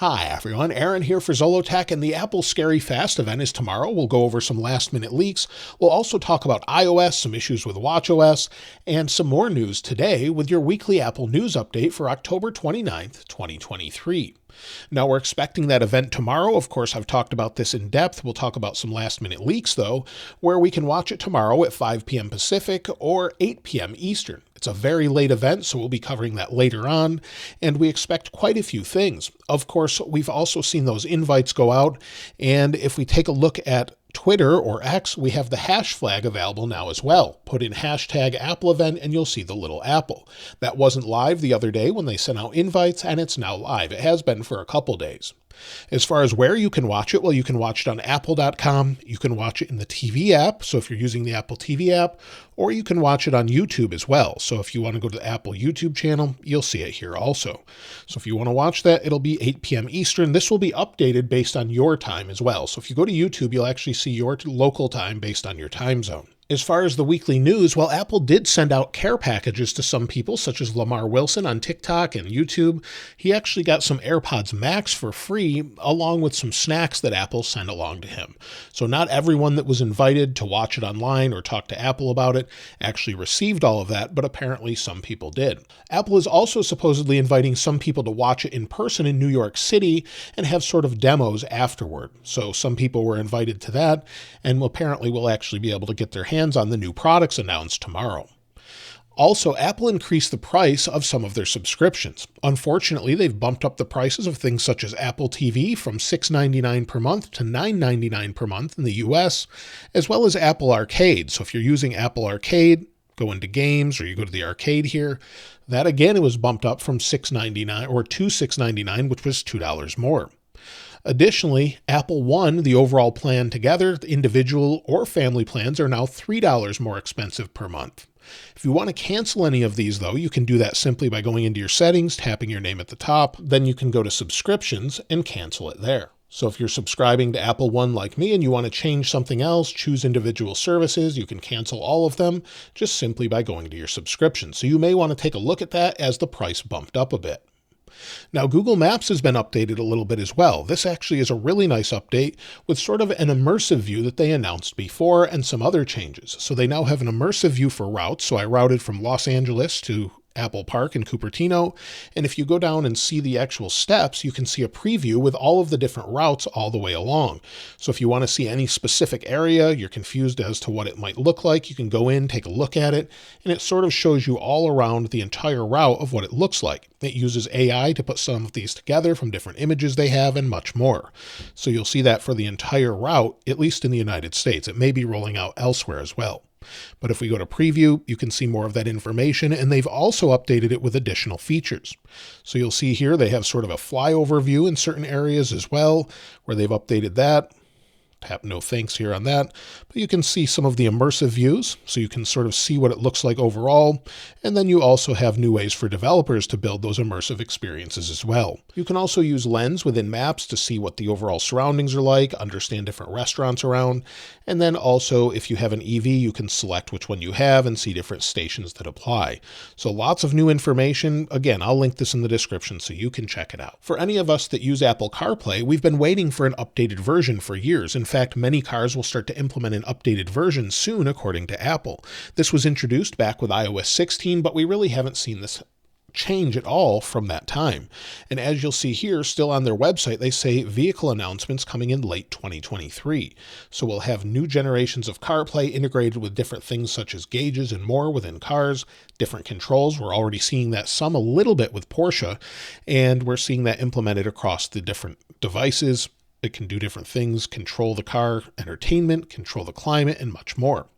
Hi everyone, Aaron here for Zollotech, and the Apple Scary Fast event is tomorrow. We'll go over some last-minute leaks. We'll also talk about iOS, some issues with watchOS, and some more news today with your weekly Apple News update for October 29th, 2023. Now, we're expecting that event tomorrow. Of course, I've talked about this in depth. We'll talk about some last-minute leaks, though, where we can watch it tomorrow at 5 p.m. Pacific or 8 p.m. Eastern. It's a very late event, so we'll be covering that later on, and we expect quite a few things. Of course, we've also seen those invites go out, and if we take a look at Twitter or X, we have the hash flag available now as well. Put in hashtag Apple event and you'll see the little apple. That wasn't live the other day when they sent out invites, and it's now live. It has been for a couple days. As far as where you can watch it, well, you can watch it on apple.com. You can watch it in the TV app, so if you're using the Apple TV app, or you can watch it on YouTube as well. So if you want to go to the Apple YouTube channel, you'll see it here also. So if you want to watch that, it'll be 8 p.m. Eastern. This will be updated based on your time as well. So if you go to YouTube, you'll actually see your local time based on your time zone. As far as the weekly news, well, Apple did send out care packages to some people, such as Lamar Wilson on TikTok and YouTube. He actually got some AirPods Max for free, along with some snacks that Apple sent along to him. So not everyone that was invited to watch it online or talk to Apple about it actually received all of that, but apparently some people did. Apple is also supposedly inviting some people to watch it in person in New York City and have sort of demos afterward. So some people were invited to that, and apparently will actually be able to get their hands on the new products announced tomorrow. Also, Apple increased the price of some of their subscriptions. Unfortunately, they've bumped up the prices of things such as Apple TV from $6.99 per month to $9.99 per month in the US, as well as Apple Arcade. So if you're using Apple Arcade, go into games, or you go to the arcade here, that again, it was bumped up from $6.99 or to $6.99, which was $2 more. Additionally, Apple One, the overall plan together, the individual or family plans are now $3 more expensive per month. If you want to cancel any of these, though, you can do that simply by going into your settings, tapping your name at the top. Then you can go to subscriptions and cancel it there. So if you're subscribing to Apple One like me and you want to change something else, choose individual services, you can cancel all of them just simply by going to your subscription. So you may want to take a look at that as the price bumped up a bit. Now, Google Maps has been updated a little bit as well. This actually is a really nice update with sort of an immersive view that they announced before and some other changes. So they now have an immersive view for routes. So I routed from Los Angeles to Apple Park in Cupertino, and if you go down and see the actual steps, you can see a preview with all of the different routes all the way along. So if you want to see any specific area, you're confused as to what it might look like, you can go in, take a look at it, and it sort of shows you all around the entire route of what it looks like. It uses AI to put some of these together from different images they have and much more. So you'll see that for the entire route, at least in the United States. It may be rolling out elsewhere as well. But if we go to preview, you can see more of that information, and they've also updated it with additional features. So you'll see here they have sort of a flyover view in certain areas as well, where they've updated that. Tap no thanks here on that, but you can see some of the immersive views, so you can sort of see what it looks like overall, and then you also have new ways for developers to build those immersive experiences as well. You can also use Lens within Maps to see what the overall surroundings are like, understand different restaurants around, and then also if you have an EV, you can select which one you have and see different stations that apply. So lots of new information. Again, I'll link this in the description so you can check it out. For any of us that use Apple CarPlay, we've been waiting for an updated version for years. In fact, many cars will start to implement an updated version soon, according to Apple. This was introduced back with iOS 16, but we really haven't seen this change at all from that time. And as you'll see here, still on their website, they say vehicle announcements coming in late 2023. So we'll have new generations of CarPlay integrated with different things such as gauges and more within cars, different controls. We're already seeing that some a little bit with Porsche, and we're seeing that implemented across the different devices. It can do different things, control the car, entertainment, control the climate, and much more.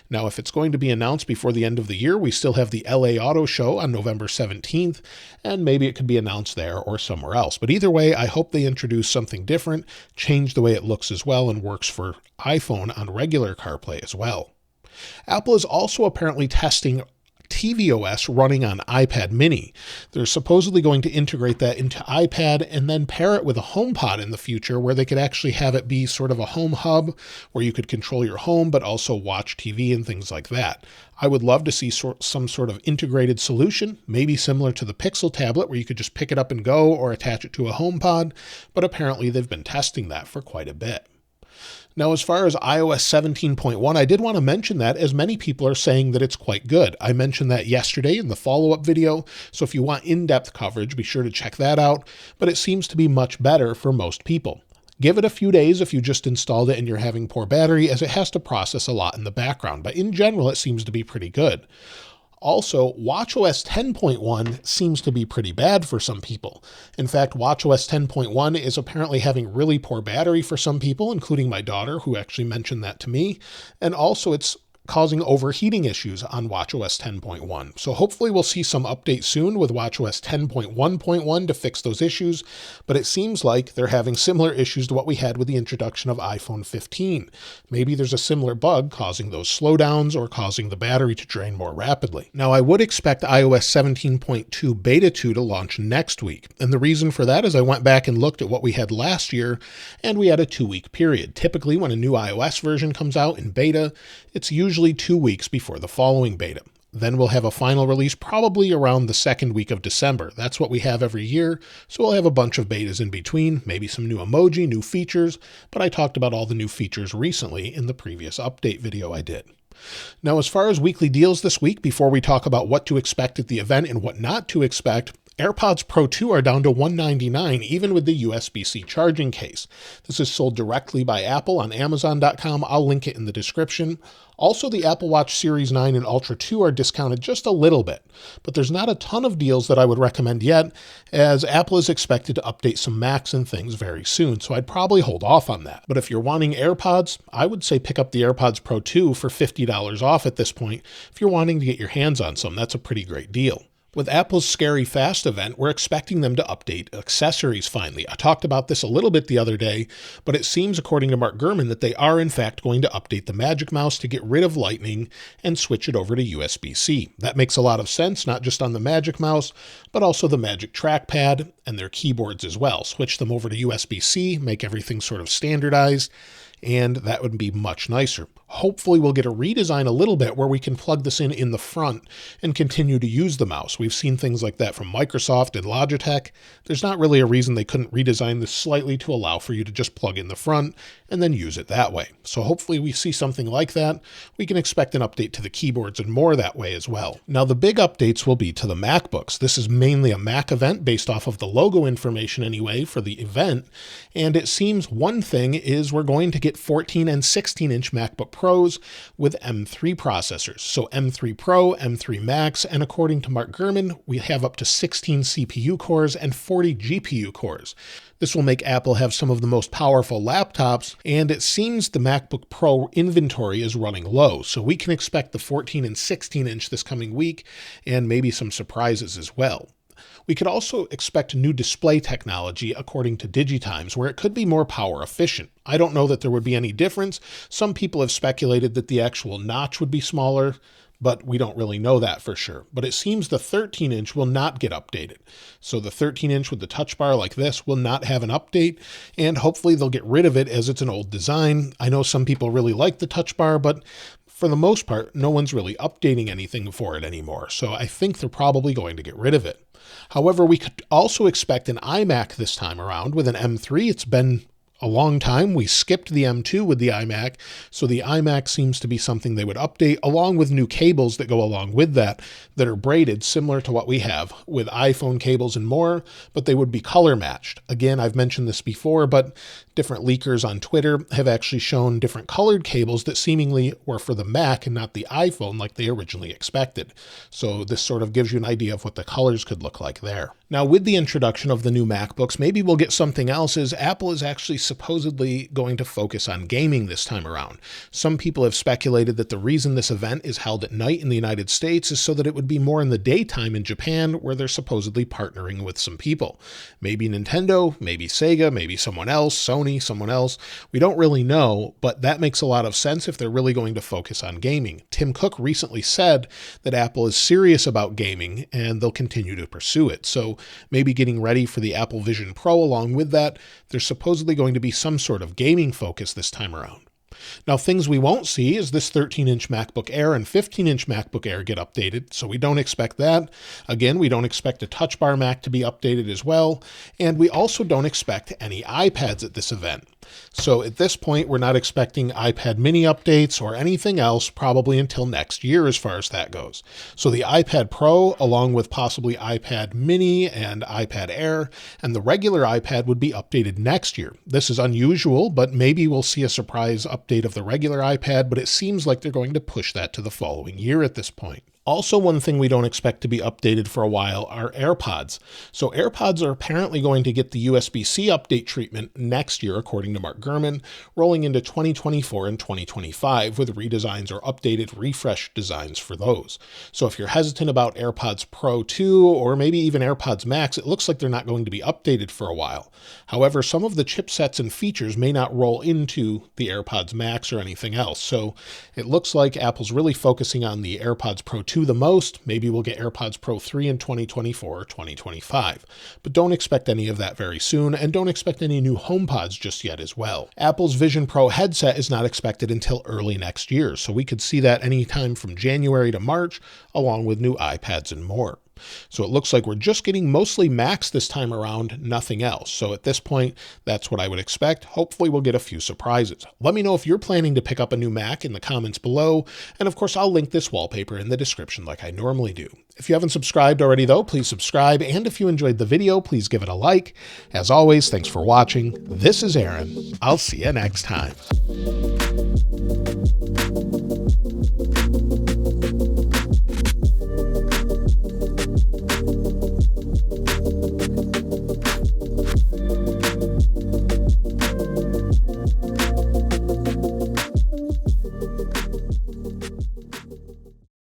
Now, if it's going to be announced before the end of the year, we still have the LA Auto Show on November 17th, and maybe it could be announced there or somewhere else. But either way, I hope they introduce something different, change the way it looks as well, and works for iPhone on regular CarPlay as well. Apple is also apparently testing tvOS running on iPad mini. They're supposedly going to integrate that into iPad and then pair it with a HomePod in the future, where they could actually have it be sort of a home hub where you could control your home but also watch TV and things like that. I would love to see some sort of integrated solution, maybe similar to the Pixel tablet where you could just pick it up and go or attach it to a HomePod, but apparently they've been testing that for quite a bit. Now, as far as iOS 17.1, I did want to mention that, as many people are saying that it's quite good. I mentioned that yesterday in the follow-up video, so if you want in-depth coverage, be sure to check that out, but it seems to be much better for most people. Give it a few days if you just installed it and you're having poor battery, as it has to process a lot in the background, but in general, it seems to be pretty good. Also, watchOS 10.1 seems to be pretty bad for some people. In fact, watchOS 10.1 is apparently having really poor battery for some people, including my daughter, who actually mentioned that to me. And also, it's causing overheating issues on watchOS 10.1. So hopefully we'll see some updates soon with watchOS 10.1.1 to fix those issues, but it seems like they're having similar issues to what we had with the introduction of iPhone 15. Maybe there's a similar bug causing those slowdowns or causing the battery to drain more rapidly. Now, I would expect iOS 17.2 Beta 2 to launch next week, and the reason for that is I went back and looked at what we had last year, and we had a 2-week period. Typically, when a new iOS version comes out in beta, it's usually 2 weeks before the following beta. Then we'll have a final release probably around the second week of December. That's what we have every year, so we'll have a bunch of betas in between, maybe some new emoji, new features, but I talked about all the new features recently in the previous update video I did. Now, as far as weekly deals this week, before we talk about what to expect at the event and what not to expect, AirPods Pro 2 are down to $199, even with the USB-C charging case. This is sold directly by Apple on Amazon.com. I'll link it in the description. Also, the Apple Watch Series 9 and Ultra 2 are discounted just a little bit, but there's not a ton of deals that I would recommend yet, as Apple is expected to update some Macs and things very soon, so I'd probably hold off on that. But if you're wanting AirPods, I would say pick up the AirPods Pro 2 for $50 off at this point. If you're wanting to get your hands on some, that's a pretty great deal. With Apple's Scary Fast event, we're expecting them to update accessories finally. I talked about this a little bit the other day, but it seems, according to Mark Gurman, that they are in fact going to update the Magic Mouse to get rid of Lightning and switch it over to USB-C. That makes a lot of sense, not just on the Magic Mouse, but also the Magic Trackpad and their keyboards as well. Switch them over to USB-C, make everything sort of standardized, and that would be much nicer. Hopefully we'll get a redesign a little bit where we can plug this in the front and continue to use the mouse. We've seen things like that from Microsoft and Logitech. There's not really a reason they couldn't redesign this slightly to allow for you to just plug in the front and then use it that way. So hopefully we see something like that. We can expect an update to the keyboards and more that way as well. Now, the big updates will be to the MacBooks. This is mainly a Mac event based off of the logo information anyway for the event. And it seems one thing is we're going to get 14 and 16-inch MacBook Pros with M3 processors. So M3 Pro, M3 Max, and according to Mark Gurman, we have up to 16 CPU cores and 40 GPU cores. This will make Apple have some of the most powerful laptops, and it seems the MacBook Pro inventory is running low, so we can expect the 14 and 16-inch this coming week, and maybe some surprises as well. We could also expect new display technology according to DigiTimes, where it could be more power efficient. I don't know that there would be any difference. Some people have speculated that the actual notch would be smaller, but we don't really know that for sure. But it seems the 13-inch will not get updated. So the 13-inch with the touch bar like this will not have an update, and hopefully they'll get rid of it as it's an old design. I know some people really like the touch bar, but for the most part, no one's really updating anything for it anymore. So I think they're probably going to get rid of it. However, we could also expect an iMac this time around with an M3. It's been a long time. We skipped the M2 with the iMac, so the iMac seems to be something they would update, along with new cables that go along with that are braided, similar to what we have with iPhone cables and more, but they would be color matched. Again, I've mentioned this before, but different leakers on Twitter have actually shown different colored cables that seemingly were for the Mac and not the iPhone like they originally expected. So this sort of gives you an idea of what the colors could look like there. Now, with the introduction of the new MacBooks, maybe we'll get something else, as Apple is actually supposedly going to focus on gaming this time around. Some people have speculated that the reason this event is held at night in the United States is so that it would be more in the daytime in Japan, where they're supposedly partnering with some people. Maybe Nintendo, maybe Sega, maybe someone else, Sony, someone else. We don't really know, but that makes a lot of sense if they're really going to focus on gaming. Tim Cook recently said that Apple is serious about gaming and they'll continue to pursue it. So maybe getting ready for the Apple Vision Pro along with that, there's supposedly going to be some sort of gaming focus this time around. Now, things we won't see is this 13-inch MacBook Air and 15-inch MacBook Air get updated, so we don't expect that. Again, we don't expect a Touch Bar Mac to be updated as well, and we also don't expect any iPads at this event. So at this point, we're not expecting iPad mini updates or anything else probably until next year as far as that goes. So the iPad Pro, along with possibly iPad mini and iPad Air, and the regular iPad would be updated next year. This is unusual, but maybe we'll see a surprise update of the regular iPad, but it seems like they're going to push that to the following year at this point. Also, one thing we don't expect to be updated for a while are AirPods. So AirPods are apparently going to get the USB-C update treatment next year, according to Mark Gurman, rolling into 2024 and 2025 with redesigns or updated, refreshed designs for those. So if you're hesitant about AirPods Pro 2 or maybe even AirPods Max, it looks like they're not going to be updated for a while. However, some of the chipsets and features may not roll into the AirPods Max or anything else. So it looks like Apple's really focusing on the AirPods Pro 2 the most. Maybe we'll get AirPods Pro 3 in 2024 or 2025. But don't expect any of that very soon, and don't expect any new HomePods just yet as well. Apple's Vision Pro headset is not expected until early next year, so we could see that anytime from January to March, along with new iPads and more. So it looks like we're just getting mostly Macs this time around, nothing else. So at this point, that's what I would expect. Hopefully we'll get a few surprises. Let me know if you're planning to pick up a new Mac in the comments below. And of course, I'll link this wallpaper in the description like I normally do. If you haven't subscribed already though, please subscribe. And if you enjoyed the video, please give it a like. As always, thanks for watching. This is Aaron. I'll see you next time.